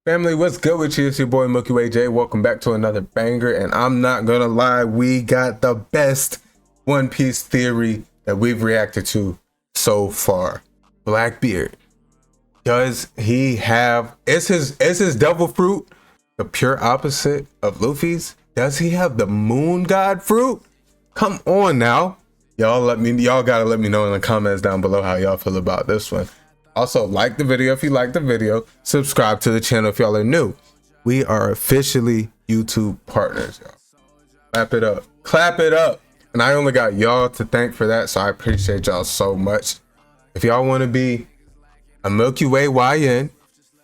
Family, what's good with you? It's your boy Milky Way J. Welcome back to another banger, and I'm not gonna lie, we got the best One Piece theory that we've reacted to so far. Blackbeard, does he have, is his devil fruit the pure opposite of Luffy's? Does he have the moon god fruit? Come on now. Y'all gotta let me know in the comments down below how y'all feel about this one. Also, like the video if you like the video. Subscribe to the channel if y'all are new. We are officially YouTube partners, y'all. Clap it up. Clap it up. And I only got y'all to thank for that, so I appreciate y'all so much. If y'all want to be a Milky Way YN,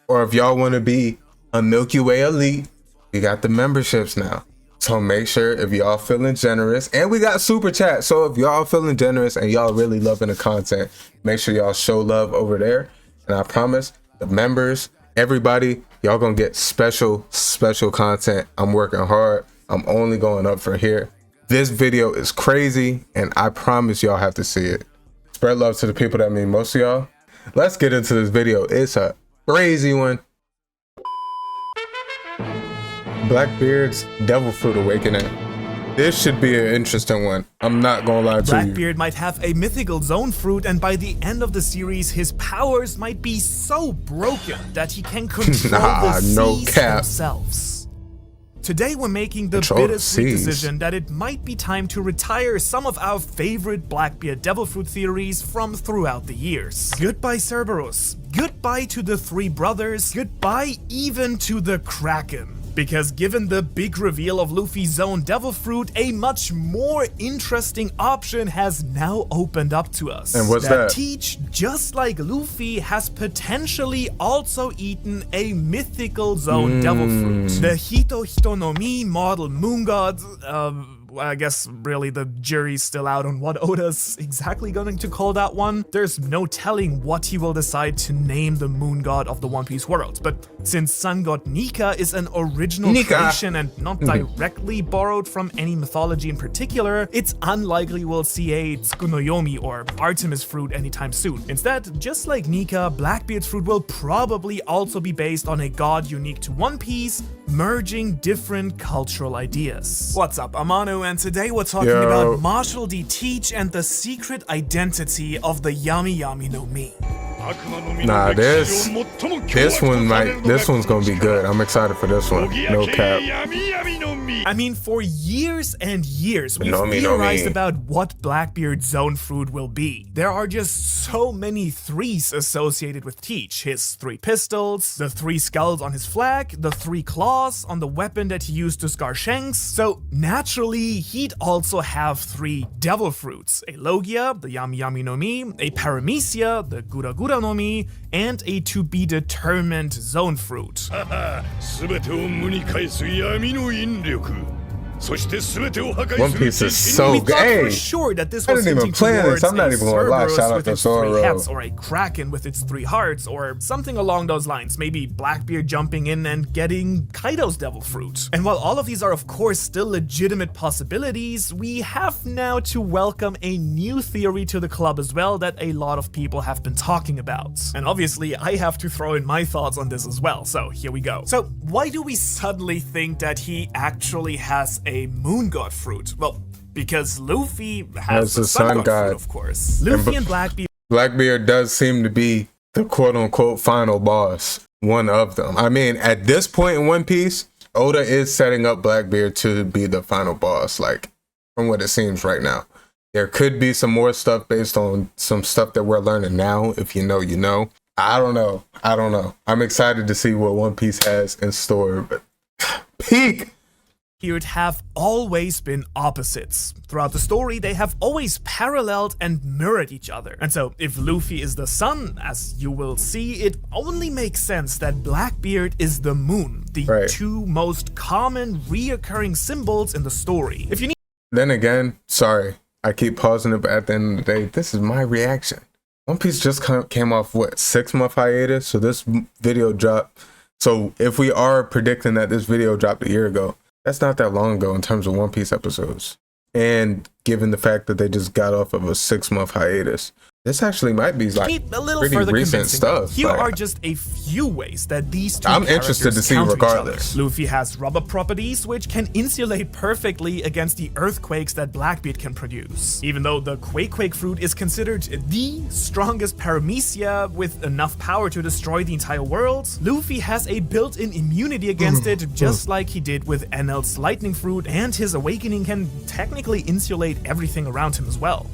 or if y'all want to be a Milky Way Elite, we got the memberships now. So make sure if y'all feeling generous, and we got super chat. So if y'all feeling generous and y'all really loving the content, make sure y'all show love over there. And I promise the members, everybody, y'all gonna get special content. I'm working hard. I'm only going up from here. This video is crazy, and I promise y'all have to see it. Spread love to the people that mean most of y'all. Let's get into this video. It's a crazy one. Blackbeard's Devil Fruit Awakening. This should be an interesting one. I'm not gonna lie to you. Blackbeard might have a mythical zone fruit, and by the end of the series, his powers might be so broken that he can control the seas themselves. Today we're making the bittersweet decision that it might be time to retire some of our favorite Blackbeard Devil Fruit theories from throughout the years. Goodbye Cerberus, goodbye to the three brothers, goodbye even to the Kraken. Because given the big reveal of Luffy's own Devil Fruit, a much more interesting option has now opened up to us. And what's that? Teach, just like Luffy, has potentially also eaten a mythical zone Devil Fruit. The Hito Hito no Mi model moon god, I guess really the jury's still out on what Oda's exactly going to call that one. There's no telling what he will decide to name the moon god of the One Piece world, but since sun god Nika is an original creation and not directly borrowed from any mythology in particular, it's unlikely we'll see a Tsukunoyomi or Artemis fruit anytime soon. Instead, just like Nika, Blackbeard's fruit will probably also be based on a god unique to One Piece, merging different cultural ideas. What's up, Amano? And today we're talking about Marshall D. Teach and the secret identity of the Yami Yami no Mi. Nah, this one's gonna be good. I'm excited for this one. No cap. I mean, for years and years, we've theorized about what Blackbeard's zone fruit will be. There are just so many threes associated with Teach. His three pistols, the three skulls on his flag, the three claws on the weapon that he used to scar Shanks. So naturally, he'd also have three devil fruits. A Logia, the Yami Yami no Mi, a Paramecia, the Gura Gura no Mi, and a to-be-determined zone fruit. One Piece is so good. Hey, for sure that this I was didn't even plan this. I'm not even gonna lie. Shout out to Zoro. Or a Kraken with its three hearts, or something along those lines. Maybe Blackbeard jumping in and getting Kaido's Devil Fruit. And while all of these are of course still legitimate possibilities, we have now to welcome a new theory to the club as well that a lot of people have been talking about. And obviously I have to throw in my thoughts on this as well, so here we go. So why do we suddenly think that he actually has a moon god fruit? Well, because Luffy has the sun god fruit, of course. Luffy and Blackbeard does seem to be the quote-unquote final boss, one of them. I mean, at this point in One Piece, Oda is setting up Blackbeard to be the final boss, like, from what it seems right now. There could be some more stuff based on some stuff that we're learning now. If you know, you know. I don't know. I'm excited to see what One Piece has in store, but peak! Here have always been opposites. Throughout the story, they have always paralleled and mirrored each other. And so, if Luffy is the sun, as you will see, it only makes sense that Blackbeard is the moon, the two most common reoccurring symbols in the story. If you need— Then again, sorry, I keep pausing it, but at the end of the day, this is my reaction. One Piece just came off, what, 6-month hiatus? So this video dropped. So if we are predicting that this video dropped a year ago, that's not that long ago in terms of One Piece episodes. And given the fact that they just got off of a 6-month hiatus. This actually might be like Need a little pretty further recent convincing. stuff. Here like, are just a few ways that these two I'm interested to see counter each regardless. other. Luffy has rubber properties, which can insulate perfectly against the earthquakes that Blackbeard can produce. Even though the Quake fruit is considered the strongest paramecia with enough power to destroy the entire world, Luffy has a built-in immunity against it, just like he did with Enel's lightning fruit, and his awakening can technically insulate everything around him as well.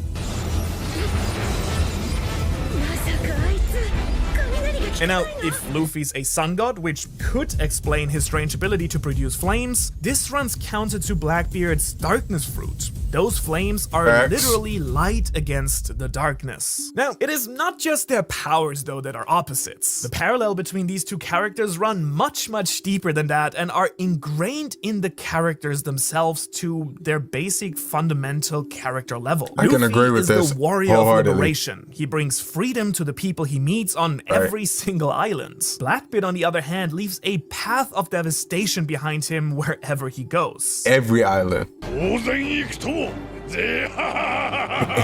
And now, if Luffy's a sun god, which could explain his strange ability to produce flames, this runs counter to Blackbeard's darkness fruit. Those flames are literally light against the darkness. Now, it is not just their powers though that are opposites. The parallel between these two characters run much deeper than that and are ingrained in the characters themselves to their basic fundamental character level. I can agree with Luffy this is the warrior of wholeheartedly. liberation. He brings freedom to the people he meets on every single island. Blackbeard, on the other hand, leaves a path of devastation behind him wherever he goes. Every island.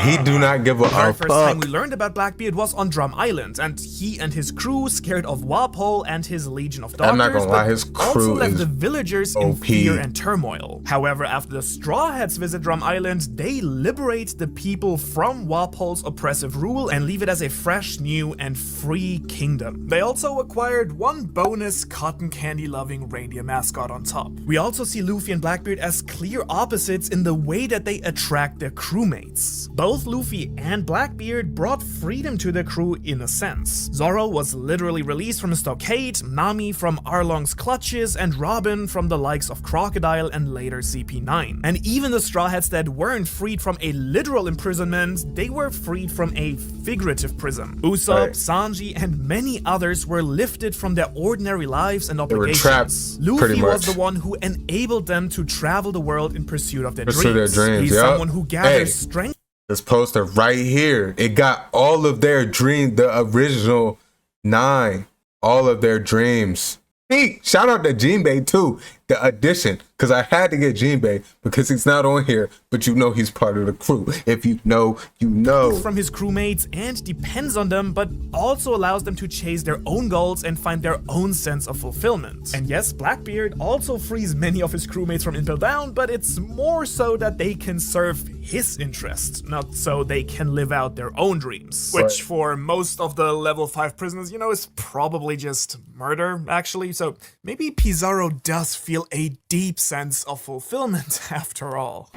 He do not give a The first time we fuck. learned about Blackbeard was on Drum Island, and he and his crew, scared of Walpole and his legion of doctors, I'm not gonna lie, but his also crew left is the villagers in OP. fear and turmoil. However, after the Straw Hats visit Drum Island, they liberate the people from Walpole's oppressive rule and leave it as a fresh, new, and free kingdom. They also acquired one bonus cotton candy-loving reindeer mascot on top. We also see Luffy and Blackbeard as clear opposites in the way that they attract their crewmates. Both Luffy and Blackbeard brought freedom to their crew in a sense. Zoro was literally released from a stockade, Nami from Arlong's clutches, and Robin from the likes of Crocodile and later CP9. And even the Straw Hats that weren't freed from a literal imprisonment, they were freed from a figurative prison. Usopp, Sanji, and many others were lifted from their ordinary lives and were obligations. trapped, Luffy pretty was much. the one who enabled them to travel the world in pursuit of their Pursue their dreams. dreams, He's yup. someone who gathers strength. This poster right here, it got all of their dreams, the original 9, all of their dreams. Hey, shout out to Jinbei too, the addition, because I had to get Jinbei because he's not on here, but you know he's part of the crew. If you know, you know. From his crewmates and depends on them, but also allows them to chase their own goals and find their own sense of fulfillment. And yes, Blackbeard also frees many of his crewmates from Impel Down, but it's more so that they can serve his interests, not so they can live out their own dreams. Right. Which for most of the level 5 prisoners, you know, is probably just murder, actually. So maybe Pizarro does feel a deep sense of fulfillment after all.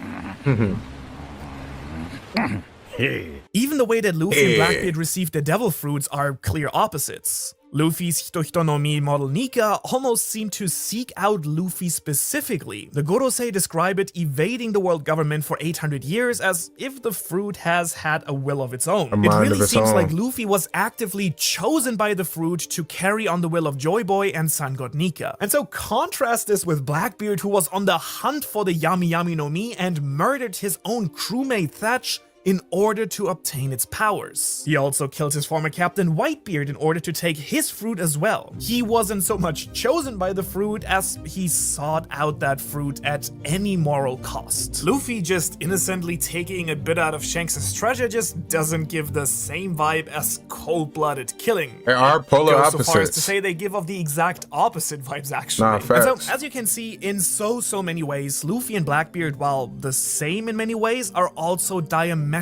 Even the way that Luffy and Blackbeard received the devil fruits are clear opposites. Luffy's Hito no Mi model Nika almost seemed to seek out Luffy specifically. The Gorosei describe it evading the world government for 800 years as if the fruit has had a will of its own. It mind really of its seems own. like Luffy was actively chosen by the fruit to carry on the will of Joy Boy and Sun God Nika. And so contrast this with Blackbeard, who was on the hunt for the Yami Yami no Mi and murdered his own crewmate Thatch in order to obtain its powers. He also killed his former captain Whitebeard in order to take his fruit as well. He wasn't so much chosen by the fruit as he sought out that fruit at any moral cost. Luffy just innocently taking a bit out of Shanks' treasure just doesn't give the same vibe as cold-blooded killing. They are polar Goes so far as to opposites. say they give off the exact opposite vibes, actually. Nah, And facts. so, as you can see, in so many ways, Luffy and Blackbeard, while the same in many ways, are also diametrically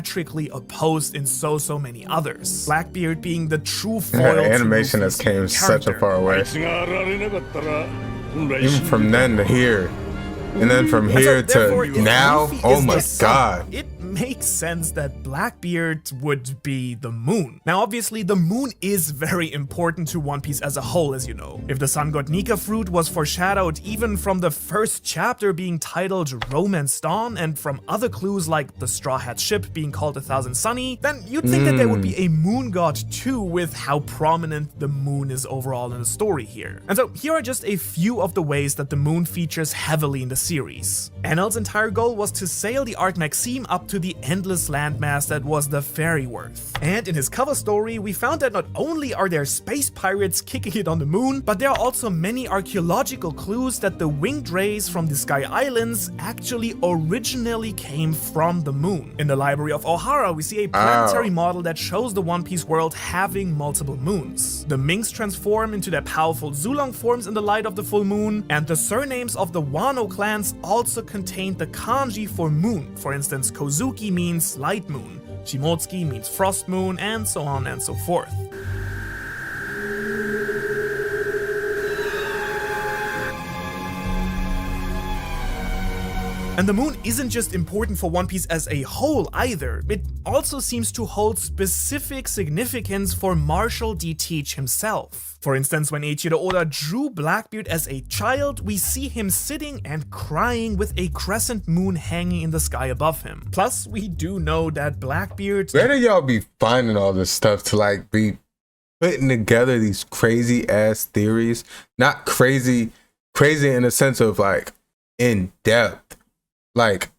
opposed in so many others. Blackbeard being the true foil Yeah, to animation has Luffy's came such a character. far away. Even from then to here. And then from here Therefore, to if now, Luffy oh is my the sun, god. It makes sense that Blackbeard would be the moon. Now, obviously, the moon is very important to One Piece as a whole, as you know. If the Sun God Nika fruit was foreshadowed even from the first chapter being titled Romance Dawn, and from other clues like the Straw Hat ship being called 1000 Sunny, then you'd think that there would be a moon god too, with how prominent the moon is overall in the story here. And so here are just a few of the ways that the moon features heavily in the series. Enel's entire goal was to sail the Arc Maxime up to the endless landmass that was the Fairyworth. And in his cover story, we found that not only are there space pirates kicking it on the moon, but there are also many archaeological clues that the winged rays from the Sky Islands actually originally came from the moon. In the library of Ohara, we see a planetary model that shows the One Piece world having multiple moons. The Minks transform into their powerful Zulong forms in the light of the full moon, and the surnames of the Wano clans also contain the kanji for moon. For instance, Kozuki means light moon, Shimotsuki means frost moon, and so on and so forth. And the moon isn't just important for One Piece as a whole either, it also seems to hold specific significance for Marshall D. Teach himself. For instance, when Eiichiro Oda drew Blackbeard as a child, we see him sitting and crying with a crescent moon hanging in the sky above him. Plus, we do know that Blackbeard... Where do y'all be finding all this stuff to like be putting together these crazy ass theories? Not crazy in the sense of like in depth. Like,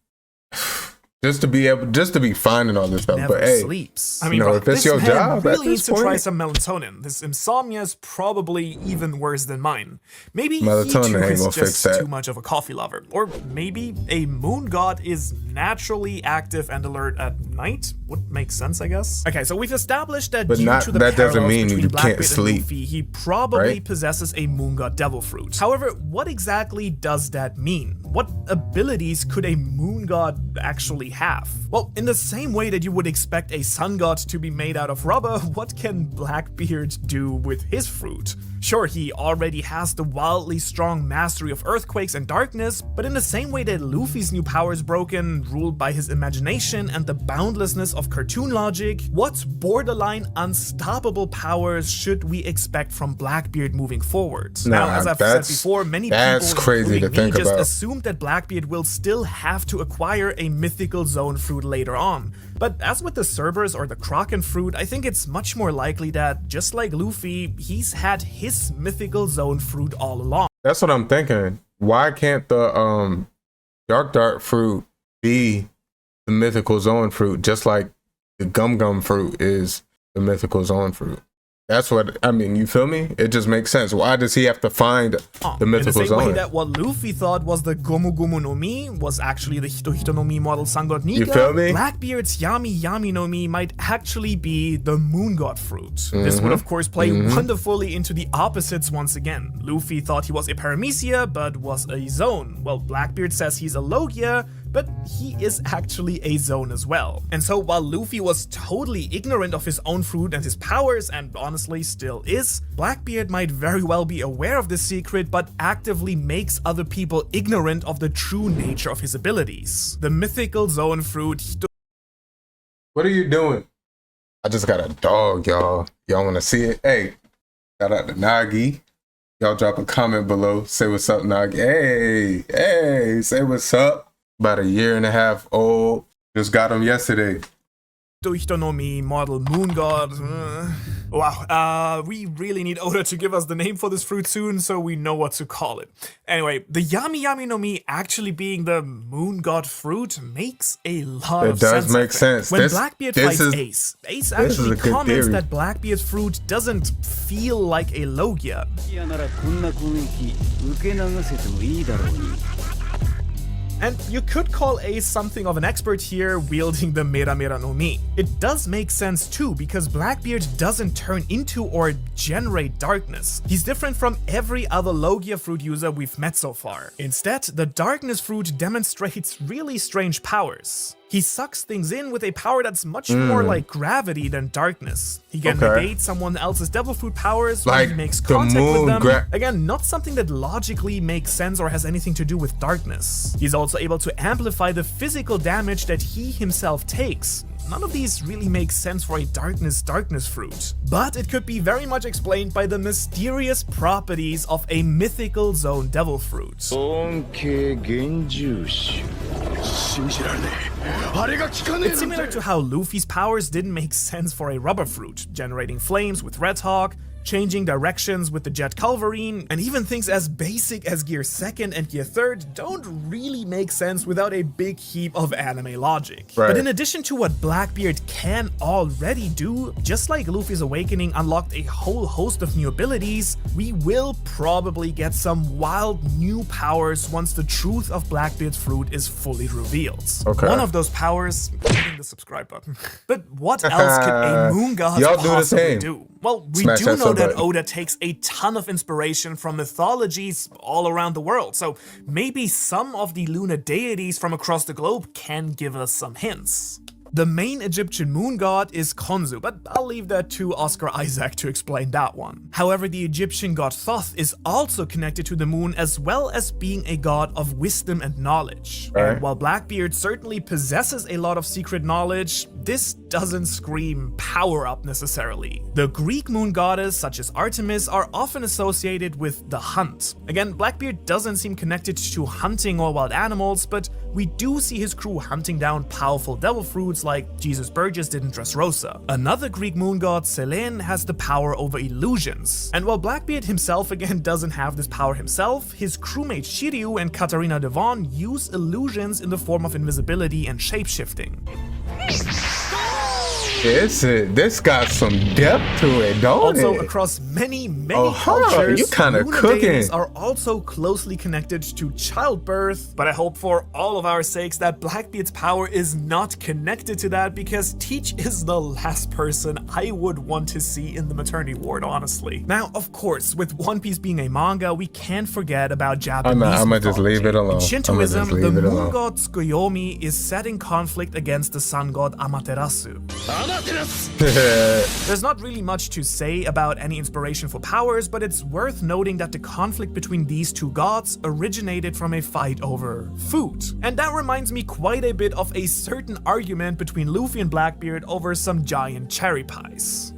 just to be finding all this stuff. Never but hey, sleeps. I mean, if it's your job, really needs at this to try point, some melatonin. This insomnia is probably even worse than mine. Maybe melatonin he too ain't is gonna fix just that. too much of a coffee lover. Or maybe a moon god is naturally active and alert at night. Would make sense, I guess. Okay, so we've established that But due not- to the that doesn't parallels mean between you Blackbeard can't and sleep, Luffy, he probably right? possesses a moon god devil fruit. However, what exactly does that mean? What abilities could a moon god actually have? Well, in the same way that you would expect a sun god to be made out of rubber, what can Blackbeard do with his fruit? Sure, he already has the wildly strong mastery of earthquakes and darkness, but in the same way that Luffy's new power is broken, ruled by his imagination and the boundlessness of cartoon logic, what borderline unstoppable powers should we expect from Blackbeard moving forward? Now, as I've said before, many people, crazy to think just about. assumed that Blackbeard will still have to acquire a mythical zone fruit later on. But as with the Cerberus or the Kraken fruit, I think it's much more likely that, just like Luffy, he's had his mythical zone fruit all along. That's what I'm thinking. Why can't the dark fruit be the mythical zone fruit, just like the gum fruit is the mythical zone fruit? That's what I mean. You feel me? It just makes sense. Why does he have to find the mythical in the same zone? way that what Luffy thought was the Gomu Gomu no Mi was actually the Hito Hito no Mi model Sun God Nika, You feel me? Blackbeard's Yami Yami no Mi might actually be the Moon God fruit. This would of course play wonderfully into the opposites once again. Luffy thought he was a Paramecia, but was a Zone. Well, Blackbeard says he's a Logia, but he is actually a Zone as well. And so while Luffy was totally ignorant of his own fruit and his powers, and honestly still is, Blackbeard might very well be aware of this secret, but actively makes other people ignorant of the true nature of his abilities. The mythical Zone fruit... What are you doing? I just got a dog, y'all. Y'all want to see it? Hey, shout out to Nagi. Y'all drop a comment below. Say what's up, Nagi. Hey, say what's up. About 1.5 years old. Just got him yesterday. Hito no Mi model Moon God. Wow, we really need Oda to give us the name for this fruit soon so we know what to call it. Anyway, the Yami Yami no Mi actually being the Moon God fruit makes a lot of sense. It does make sense. When Blackbeard fights Ace, Ace actually comments that Blackbeard's fruit doesn't feel like a Logia. And you could call Ace something of an expert here, wielding the Mera Mera no Mi. It does make sense too, because Blackbeard doesn't turn into or generate darkness. He's different from every other Logia fruit user we've met so far. Instead, the darkness fruit demonstrates really strange powers. He sucks things in with a power that's much more like gravity than darkness. He can negate someone else's devil fruit powers when he makes contact with them. Again, not something that logically makes sense or has anything to do with darkness. He's also able to amplify the physical damage that he himself takes. None of these really make sense for a darkness fruit. But it could be very much explained by the mysterious properties of a mythical zone devil fruit. It's similar to how Luffy's powers didn't make sense for a rubber fruit, generating flames with Red Hawk, Changing directions with the Jet Culverine, and even things as basic as Gear 2nd and Gear 3rd don't really make sense without a big heap of anime logic. Right. But in addition to what Blackbeard can already do, just like Luffy's awakening unlocked a whole host of new abilities, we will probably get some wild new powers once the truth of Blackbeard's fruit is fully revealed. Okay. One of those powers, hitting the subscribe button. But what else could a moon god possibly do? Well, we Smash do know that button. Oda takes a ton of inspiration from mythologies all around the world, so maybe some of the lunar deities from across the globe can give us some hints. The main Egyptian moon god is Khonsu, but I'll leave that to Oscar Isaac to explain that one. However, the Egyptian god Thoth is also connected to the moon, as well as being a god of wisdom and knowledge. Right. And while Blackbeard certainly possesses a lot of secret knowledge, this doesn't scream power up necessarily. The Greek moon goddess, such as Artemis, are often associated with the hunt. Again, Blackbeard doesn't seem connected to hunting or wild animals, but we do see his crew hunting down powerful devil fruits like Jesus Burgess did in Dressrosa. Another Greek moon god, Selene, has the power over illusions. And while Blackbeard himself again doesn't have this power himself, his crewmate Shiryu and Katarina Devon use illusions in the form of invisibility and shapeshifting. This got some depth to it, don't it? Also, across many Ohara, cultures, you kinda lunar cooking. deities are also closely connected to childbirth, but I hope for all of our sakes that Blackbeard's power is not connected to that, because Teach is the last person I would want to see in the maternity ward, honestly. Now, of course, with One Piece being a manga, we can't forget about Japanese I'ma just mythology. leave it alone. In Shintoism, I'ma just the leave it moon alone. god Tsukuyomi is set in conflict against the sun god Amaterasu. There's not really much to say about any inspiration for powers, but it's worth noting that the conflict between these two gods originated from a fight over food. And that reminds me quite a bit of a certain argument between Luffy and Blackbeard over some giant cherry pies.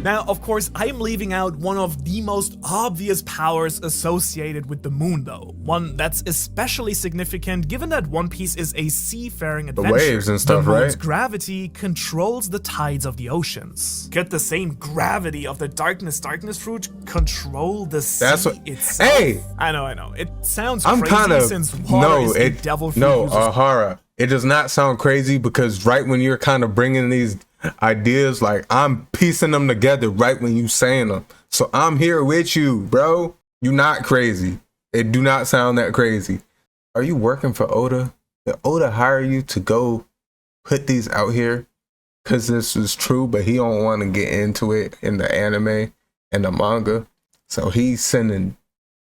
Now, of course, I'm leaving out one of the most obvious powers associated with the moon, though. One that's especially significant given that One Piece is a seafaring adventure. waves and stuff, the moon's right? gravity controls the tides of the oceans. Could the same gravity of the darkness fruit control the sea itself? Hey! I know. It sounds I'm crazy kind of since water is a devil fruit user's Ohara. It does not sound crazy, because right when you're kind of bringing these ideas, like, I'm piecing them together right when you saying them. So I'm here with you, bro. You're not crazy. It do not sound that crazy. Are you working for Oda? Did Oda hire you to go put these out here because this is true, but he don't want to get into it in the anime and the manga? So he's sending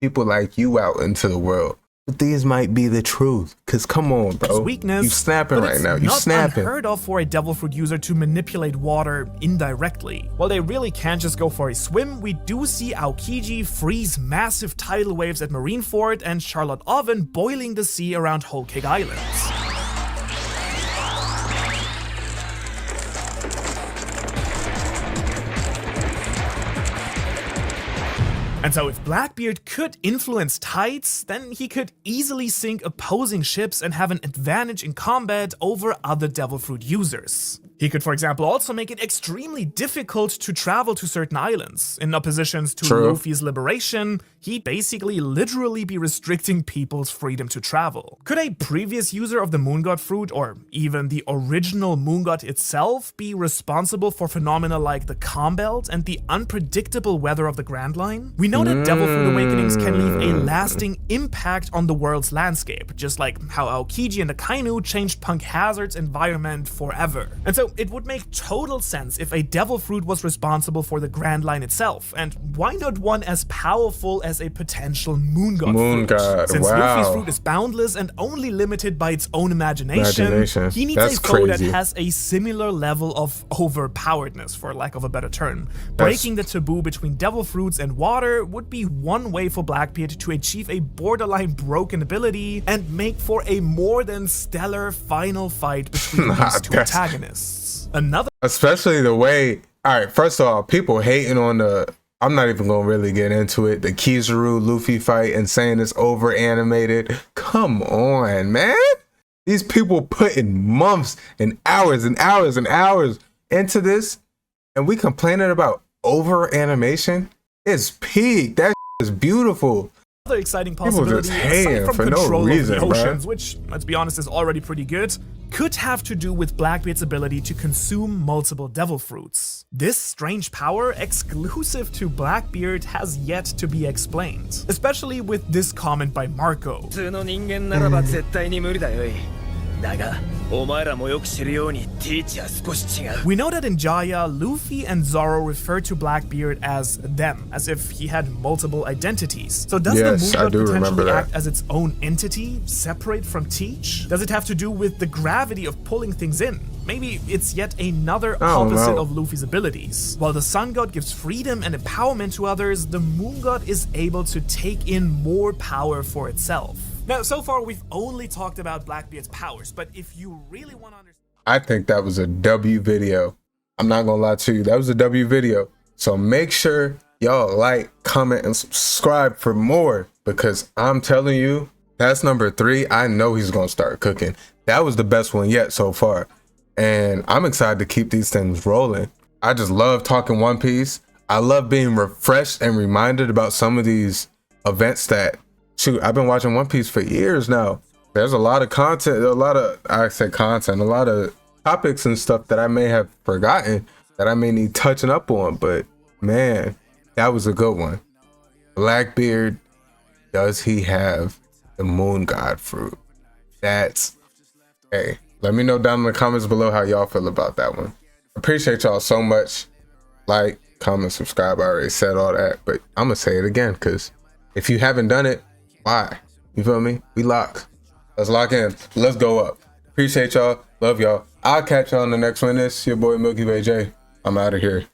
people like you out into the world. But these might be the truth. Cause come on, bro. Weakness, you snapping but right it's now. You not snapping. unheard of for a devil fruit user to manipulate water indirectly. While they really can't just go for a swim, we do see Aokiji freeze massive tidal waves at Marineford and Charlotte Oven boiling the sea around Whole Cake Islands. And so if Blackbeard could influence tides, then he could easily sink opposing ships and have an advantage in combat over other devil fruit users. He could, for example, also make it extremely difficult to travel to certain islands. In oppositions to True. Luffy's liberation, he'd basically literally be restricting people's freedom to travel. Could a previous user of the Moon God fruit, or even the original Moon God itself, be responsible for phenomena like the Calm Belt and the unpredictable weather of the Grand Line? We know that devil fruit awakenings can leave a lasting impact on the world's landscape, just like how Aokiji and Akainu changed Punk Hazard's environment forever. And so it would make total sense if a devil fruit was responsible for the Grand Line itself, and why not one as powerful as a potential Moon God Moon fruit? God, Since wow. Luffy's fruit is boundless and only limited by its own imagination, he needs That's a foe that crazy. has a similar level of overpoweredness, for lack of a better term. Breaking the taboo between devil fruits and water would be one way for Blackbeard to achieve a borderline broken ability and make for a more than stellar final fight between these two antagonists. Another Especially the way, all right, first of all, people hating on the, I'm not even gonna really get into it, the Kizaru Luffy fight and saying it's over animated. Come on, man. These people putting months and hours and hours and hours into this, and we complaining about over animation. It's peak. That is beautiful. Another exciting possibility, aside from control of the oceans, which, let's be honest, is already pretty good, could have to do with Blackbeard's ability to consume multiple devil fruits. This strange power, exclusive to Blackbeard, has yet to be explained, especially with this comment by Marco. We know that in Jaya, Luffy and Zoro refer to Blackbeard as them, as if he had multiple identities. So does the Moongod potentially act as its own entity, separate from Teach? Does it have to do with the gravity of pulling things in? Maybe it's yet another opposite of Luffy's abilities. While the Sun God gives freedom and empowerment to others, the Moon God is able to take in more power for itself. Now, so far, we've only talked about Blackbeard's powers, but if you really want to understand... I think that was a W video. I'm not gonna lie to you, that was a W video. So make sure y'all like, comment, and subscribe for more, because I'm telling you, that's number 3. I know he's gonna start cooking. That was the best one yet so far. And I'm excited to keep these things rolling. I just love talking One Piece. I love being refreshed and reminded about some of these events that, shoot, I've been watching One Piece for years now. There's a lot of content, a lot of topics and stuff that I may have forgotten that I may need touching up on, but man, that was a good one. Blackbeard, does he have the Moon God fruit? That's, hey, let me know down in the comments below how y'all feel about that one. Appreciate y'all so much. Like, comment, subscribe. I already said all that, but I'm gonna say it again, because if you haven't done it, why? You feel me? We lock. Let's lock in. Let's go up. Appreciate y'all. Love y'all. I'll catch y'all on the next one. This your boy Milky Way J. I'm out of here.